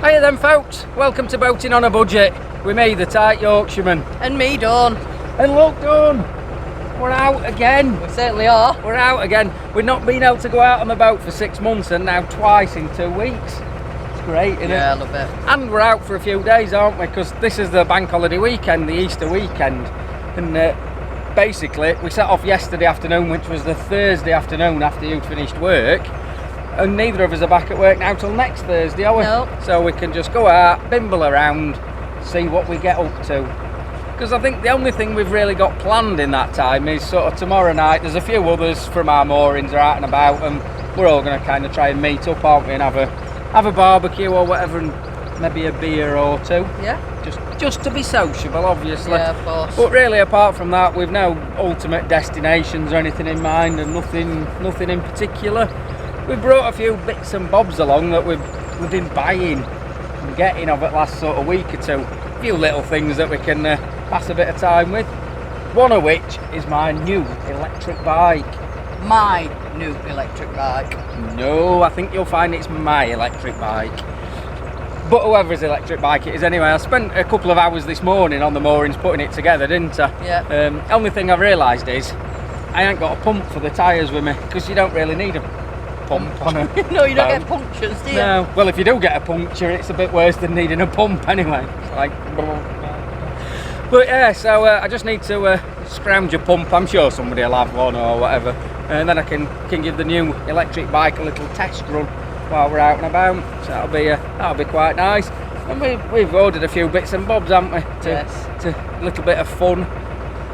Hiya then folks, welcome to Boating on a Budget with me, the tight Yorkshireman. And me, Dawn. And look Dawn, we're out again. We certainly are. We're out again. We've not been able to go out on the boat for 6 months and now twice in 2 weeks. It's great, isn't it? Yeah, I love it. And we're out for a few days, aren't we? Because this is the bank holiday weekend, the Easter weekend. And basically, we set off yesterday afternoon, which was the Thursday afternoon after you'd finished work. And neither of us are back at work now till next Thursday, are we? No. So we can just go out, bimble around, see what we get up to. Because I think the only thing we've really got planned in that time is sort of tomorrow night. There's a few others from our moorings are out and about, and we're all going to kind of try and meet up, aren't we, and have a barbecue or whatever, and maybe a beer or two. Yeah. Just to be sociable, obviously. Yeah, of course. But really, apart from that, we've no ultimate destinations or anything in mind, and nothing in particular. We've brought a few bits and bobs along that we've been buying and getting over the last sort of week or two. A few little things that we can pass a bit of time with. One of which is my new electric bike. My new electric bike. No, I think you'll find it's my electric bike. But whoever's electric bike it is anyway. I spent a couple of hours this morning on the moorings putting it together, didn't I? Yeah. Only thing I've realised is I ain't got a pump for the tyres with me, because you don't really need a pump on a No, you don't boat. get punctures, do you? No. Well, if you do get a puncture, it's a bit worse than needing a pump anyway. It's like... But yeah, so I just need to scrounge a pump. I'm sure somebody will have one or whatever. And then I can give the new electric bike a little test run while we're out and about. So that'll be quite nice. And we've ordered a few bits and bobs, haven't we? To a little bit of fun.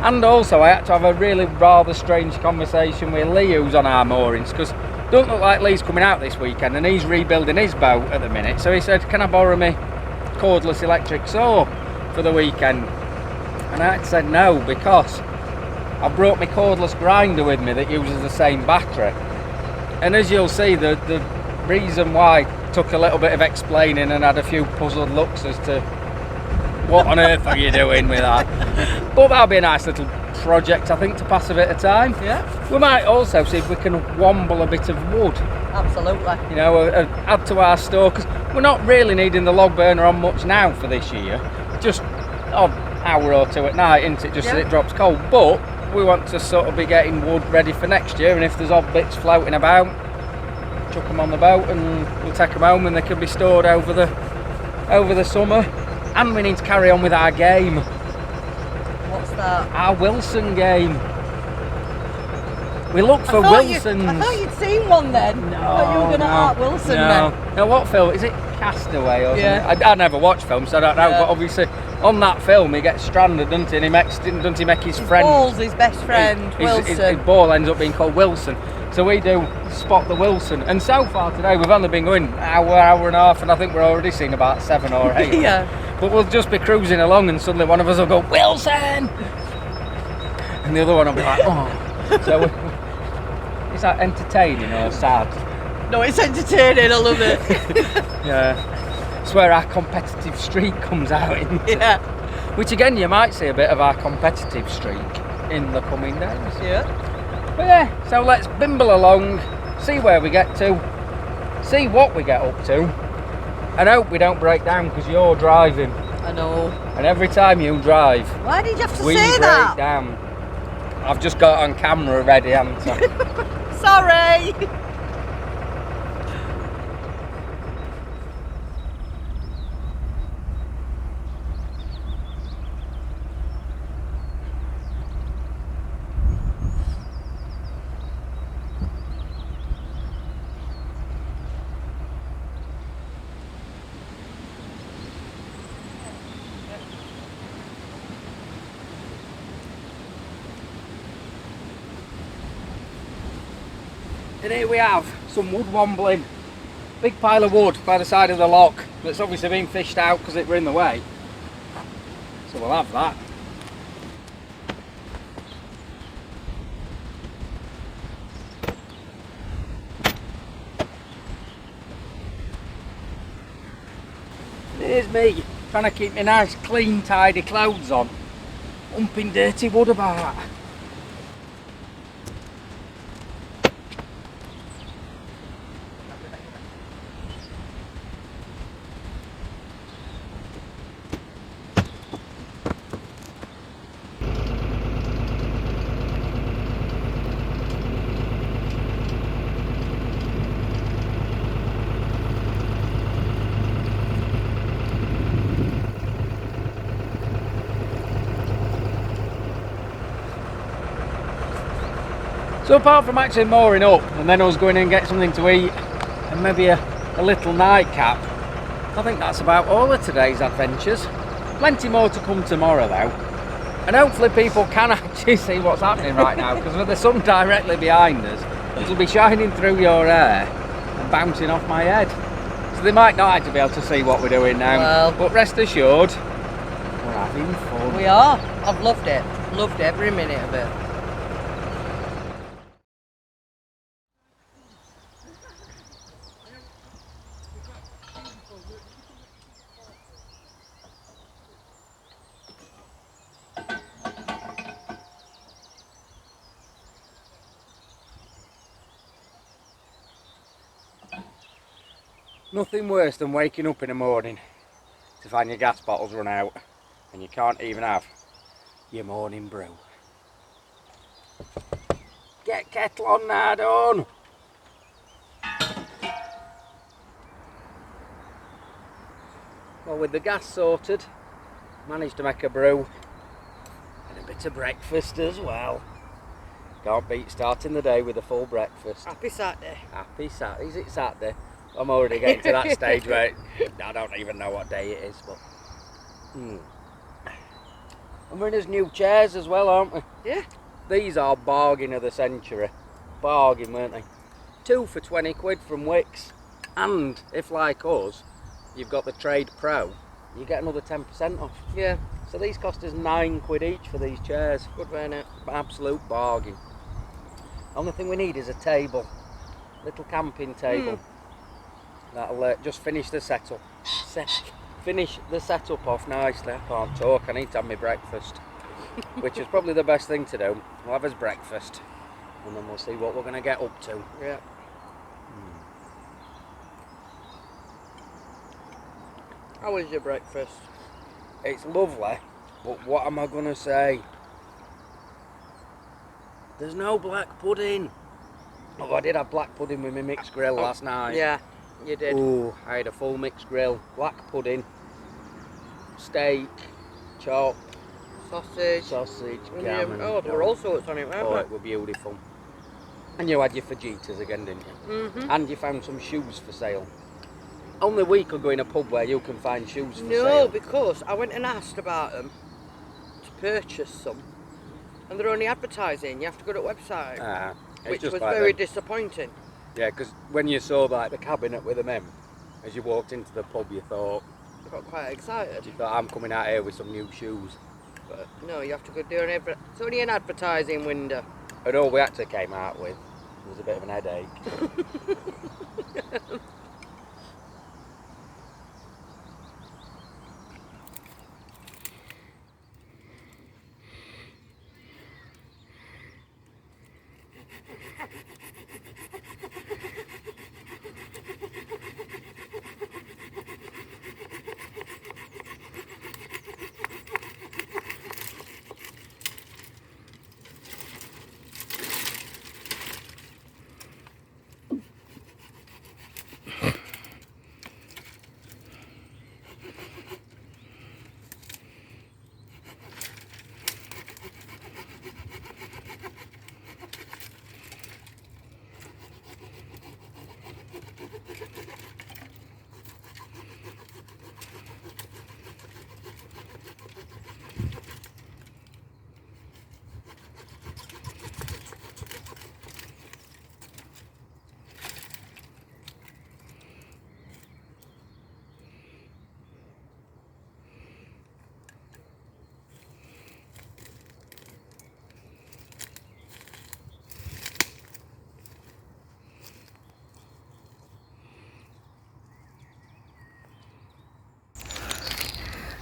And also I had to have a really rather strange conversation with Lee, who's on our moorings, because don't look like Lee's coming out this weekend and he's rebuilding his boat at the minute. So he said, can I borrow me cordless electric saw for the weekend? And I said no, because I brought my cordless grinder with me that uses the same battery. And as you'll see, the reason why took a little bit of explaining and had a few puzzled looks as to what on earth are you doing with that. But that'll be a nice little project, I think, to pass a bit of time. Yeah. We might also see if we can womble a bit of wood. Absolutely. You know, add to our store, because we're not really needing the log burner on much now for this year. Just an hour or two at night, isn't it? Just as it drops cold. But we want to sort of be getting wood ready for next year, and if there's odd bits floating about, chuck them on the boat and we'll take them home and they can be stored over the summer. And we need to carry on with our game. What's that? Our Wilson game. We look for Wilsons. I thought you'd seen one then. No, I thought you were going to Art Wilson then. No, what film? Is it Castaway or Yeah. something? I never watch films, so I don't know. Yeah. But obviously, on that film, he gets stranded, doesn't he? And doesn't he make his friend? Ball's his best friend, Wilson. His ball ends up being called Wilson. So we do spot the Wilson. And so far today, we've only been going hour and a half, and I think we're already seeing about 7 or 8. Yeah. But we'll just be cruising along, and suddenly one of us will go, Wilson! And the other one will be like, oh. So is that entertaining or sad? No, it's entertaining. I love it. Yeah. It's where our competitive streak comes out into. Yeah. Which again, you might see a bit of our competitive streak in the coming days. Yeah. But yeah, so let's bimble along, see where we get to, see what we get up to, and hope we don't break down, because you're driving. I know. And every time you drive, Why did you have to we say break that? down. I've just got on camera ready, haven't I? Sorry. And here we have some wood wombling. Big pile of wood by the side of the lock that's obviously been fished out because it were in the way. So we'll have that. And here's me trying to keep my nice clean tidy clothes on, humping dirty wood about. So apart from actually mooring up and then us going in and get something to eat and maybe a little nightcap, I think that's about all of today's adventures. Plenty more to come tomorrow though, and hopefully people can actually see what's happening right now, because with the sun directly behind us, it'll be shining through your hair and bouncing off my head, so they might not actually be able to see what we're doing now. Well, but rest assured, we're having fun. we are. I've loved it. Loved every minute of it. Nothing worse than waking up in the morning to find your gas bottles run out and you can't even have your morning brew. Get kettle on now, Dawn. Well, with the gas sorted, managed to make a brew and a bit of breakfast as well. Can't beat starting the day with a full breakfast. Happy Saturday. Happy Saturday. Is it Saturday? I'm already getting to that stage where I don't even know what day it is, but and we're in his new chairs as well, aren't we? Yeah. These are bargain of the century. Bargain, weren't they? 2 for 20 quid from Wix, and if like us you've got the Trade Pro, you get another 10% off. Yeah. So these cost us 9 quid each for these chairs. Good, weren't it? Absolute bargain. Only thing we need is a table, little camping table. That'll just finish the setup. Finish the setup off nicely. I can't talk, I need to have my breakfast. Which is probably the best thing to do. We'll have his breakfast and then we'll see what we're going to get up to. Yeah. How was your breakfast? It's lovely, but what am I going to say? There's no black pudding. Oh, I did have black pudding with my mixed grill last night. Yeah, you did. Oh, I had a full mixed grill, black pudding, steak, chop, sausage, gammon. Oh, there were all sorts on it, weren't Oh, there? it were beautiful. And you had your fajitas again, didn't you? And you found some shoes for sale. Only we could go in a pub where you can find shoes for sale. No, because I went and asked about them to purchase some, and they're only advertising. You have to go to the website, which was like very them. disappointing. Yeah, because when you saw like the cabinet with them in, as you walked into the pub, you thought, I got quite excited. you thought, I'm coming out here with some new shoes. But no, you have to go do it's only an advertising window. And all we actually came out with was a bit of an headache.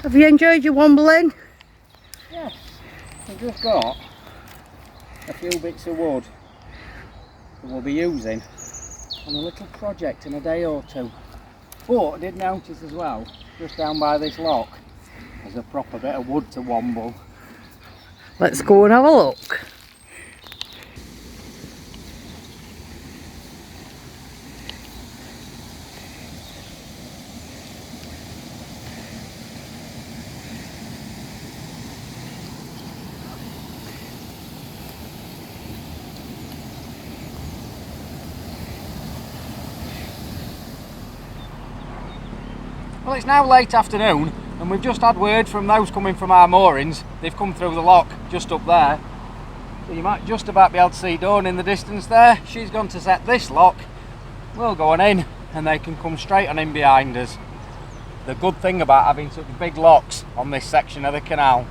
Have you enjoyed your wombling? Yes, we've just got a few bits of wood that we'll be using on a little project in a day or two. But I did notice as well, just down by this lock, there's a proper bit of wood to womble. Let's go and have a look. Well, it's now late afternoon and we've just had word from those coming from our moorings. They've come through the lock just up there. So you might just about be able to see Dawn in the distance there. She's gone to set this lock. We'll go on in and they can come straight on in behind us. The good thing about having such big locks on this section of the canal.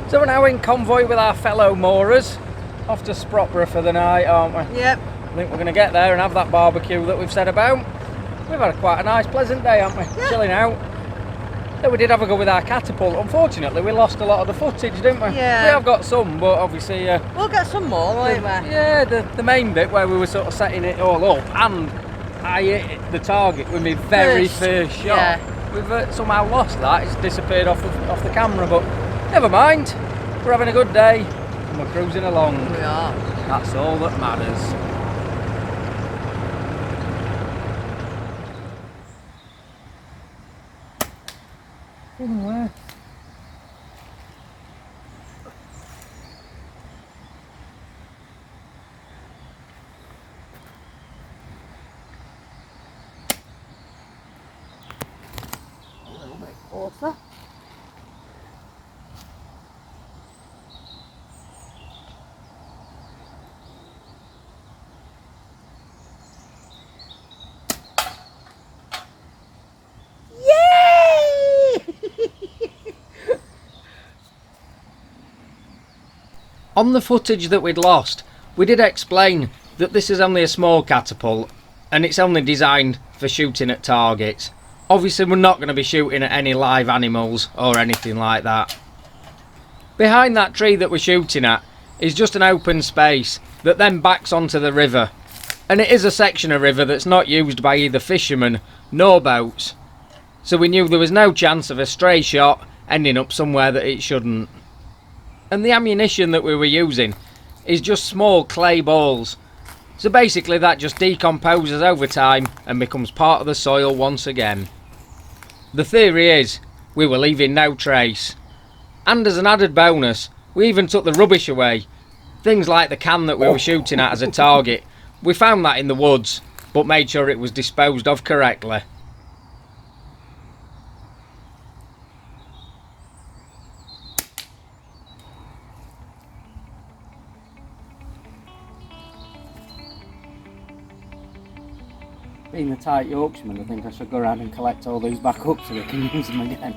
So we're now in convoy with our fellow moorers, off to Sprotborough for the night, aren't we? Yep. I think we're going to get there and have that barbecue that we've said about. We've had quite a nice, pleasant day, haven't we? Yeah. Chilling out. Then we did have a go with our catapult. Unfortunately, we lost a lot of the footage, didn't we? Yeah. We have got some, but obviously... we'll get some more, won't we? Yeah, the main bit where we were sort of setting it all up, and I hit the target with my very first shot. Yeah. We've somehow lost that. It's disappeared off the camera, but never mind. We're having a good day, and we're cruising along. We are. That's all that matters. Where? A little bit closer. On the footage that we'd lost, we did explain that this is only a small catapult and it's only designed for shooting at targets. Obviously we're not going to be shooting at any live animals or anything like that. Behind that tree that we're shooting at is just an open space that then backs onto the river, and it is a section of river that's not used by either fishermen nor boats, so we knew there was no chance of a stray shot ending up somewhere that it shouldn't. And the ammunition that we were using is just small clay balls. So basically that just decomposes over time and becomes part of the soil once again. The theory is we were leaving no trace. And as an added bonus, we even took the rubbish away. Things like the can that we were shooting at as a target. We found that in the woods, but made sure it was disposed of correctly. Being the tight Yorkshireman, I think I should go around and collect all these back up so we can use them again.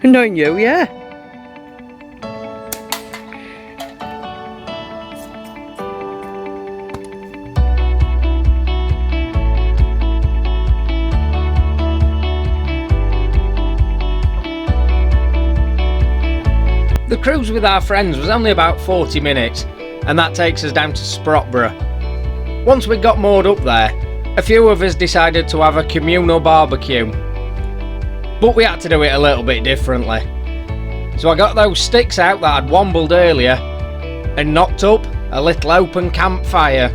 Knowing you, yeah. The cruise with our friends was only about 40 minutes, and that takes us down to Sprotborough. Once we got moored up there, a few of us decided to have a communal barbecue. But we had to do it a little bit differently. So I got those sticks out that I'd wombled earlier and knocked up a little open campfire.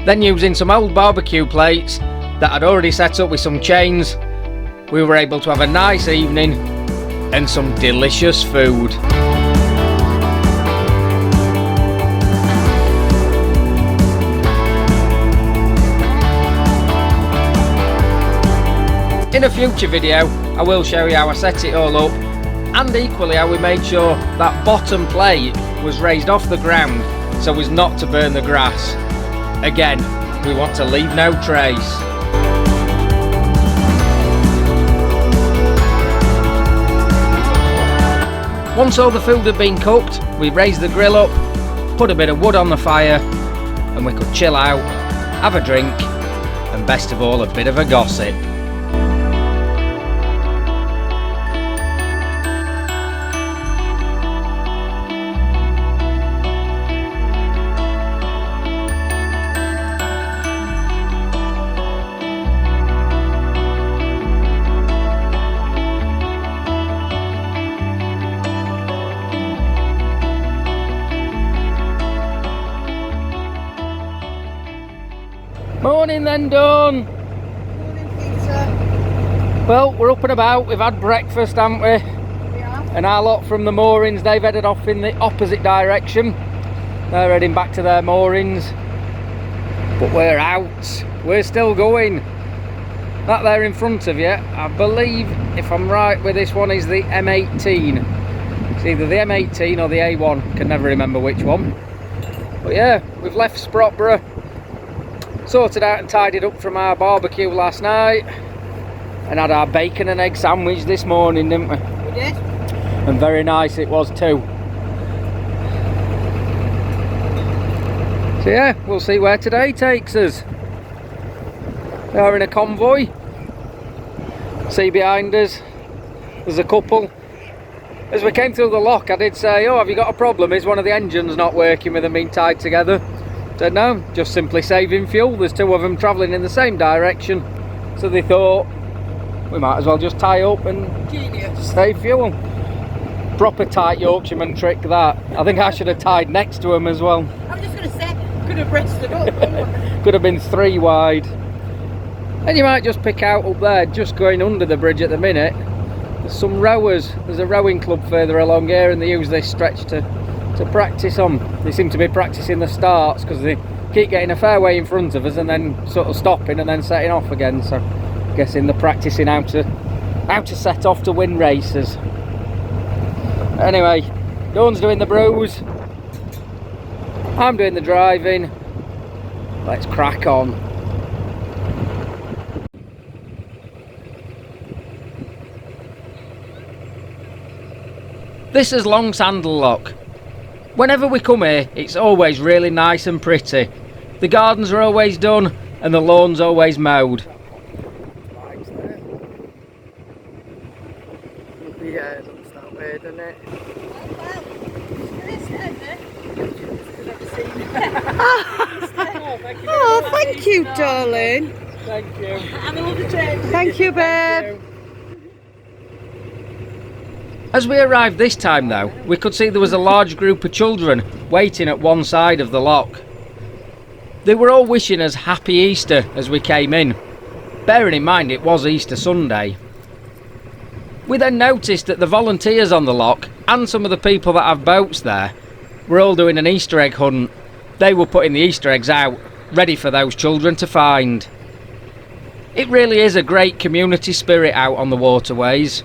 Then using some old barbecue plates that I'd already set up with some chains, we were able to have a nice evening and some delicious food. In a future video I will show you how I set it all up, and equally how we made sure that bottom plate was raised off the ground so as not to burn the grass. Again, we want to leave no trace. Once all the food had been cooked, we raised the grill up put a bit of wood on the fire, and we could chill out, have a drink, and best of all, a bit of a gossip. Morning then, Dawn. Morning, Peter. Well, we're up and about. We've had breakfast, haven't we? Yeah. And our lot from the moorings, they've headed off in the opposite direction. They're heading back to their moorings. But we're out. We're still going. That there in front of you, I believe, if I'm right with this one, is the M18. It's either the M18 or the A1. Can never remember which one. But yeah, we've left Sprotborough. Sorted out and tidied up from our barbecue last night, and had our bacon and egg sandwich this morning, didn't we? We did. And very nice it was too. So yeah, we'll see where today takes us. We are in a convoy. See behind us, there's a couple. As we came through the lock, I did say, oh, have you got a problem? Is one of the engines not working with them being tied together? Said no, just simply saving fuel. There's two of them travelling in the same direction, so they thought we might as well just tie up and save fuel. Proper tight Yorkshireman trick that. I think I should have tied next to him as well. I was just going to say, could have rested up. Could have been 3 wide. And you might just pick out up there, just going under the bridge at the minute, there's some rowers. There's a rowing club further along here, and they use this stretch to practice on. They seem to be practicing the starts because they keep getting a fair way in front of us and then sort of stopping and then setting off again. So I'm guessing they're practicing how to set off to win races. Anyway, Dawn's doing the brews, I'm doing the driving. Let's crack on. This is Long Sandal Lock. Whenever we come here, it's always really nice and pretty. The gardens are always done and the lawn's always mowed. Yeah, it looks that way, doesn't it? Oh, thank you, darling. Thank you. Have a lovely trip. Thank you, babe. As we arrived this time though, we could see there was a large group of children waiting at one side of the lock. They were all wishing us Happy Easter as we came in, bearing in mind it was Easter Sunday. We then noticed that the volunteers on the lock and some of the people that have boats there were all doing an Easter egg hunt. They were putting the Easter eggs out, ready for those children to find. It really is a great community spirit out on the waterways.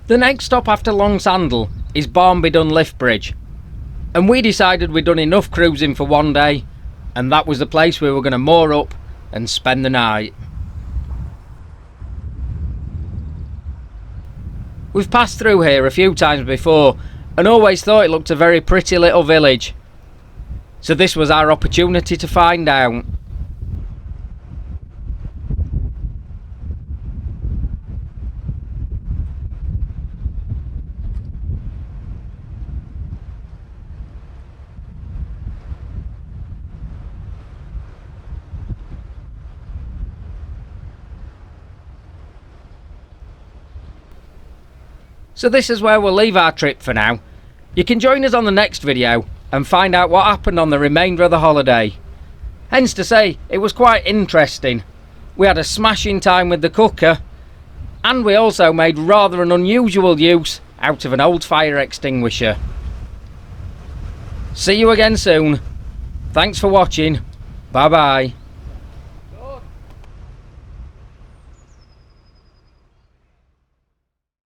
The next stop after Long Sandal is Barnby Dun lift bridge, and we decided we'd done enough cruising for one day, and that was the place we were going to moor up and spend the night. We've passed through here a few times before and always thought it looked a very pretty little village, so this was our opportunity to find out. So this is where we'll leave our trip for now. You can join us on the next video and find out what happened on the remainder of the holiday. Hence to say, it was quite interesting. We had a smashing time with the cooker, and we also made rather an unusual use out of an old fire extinguisher. See you again soon. Thanks for watching. Bye bye.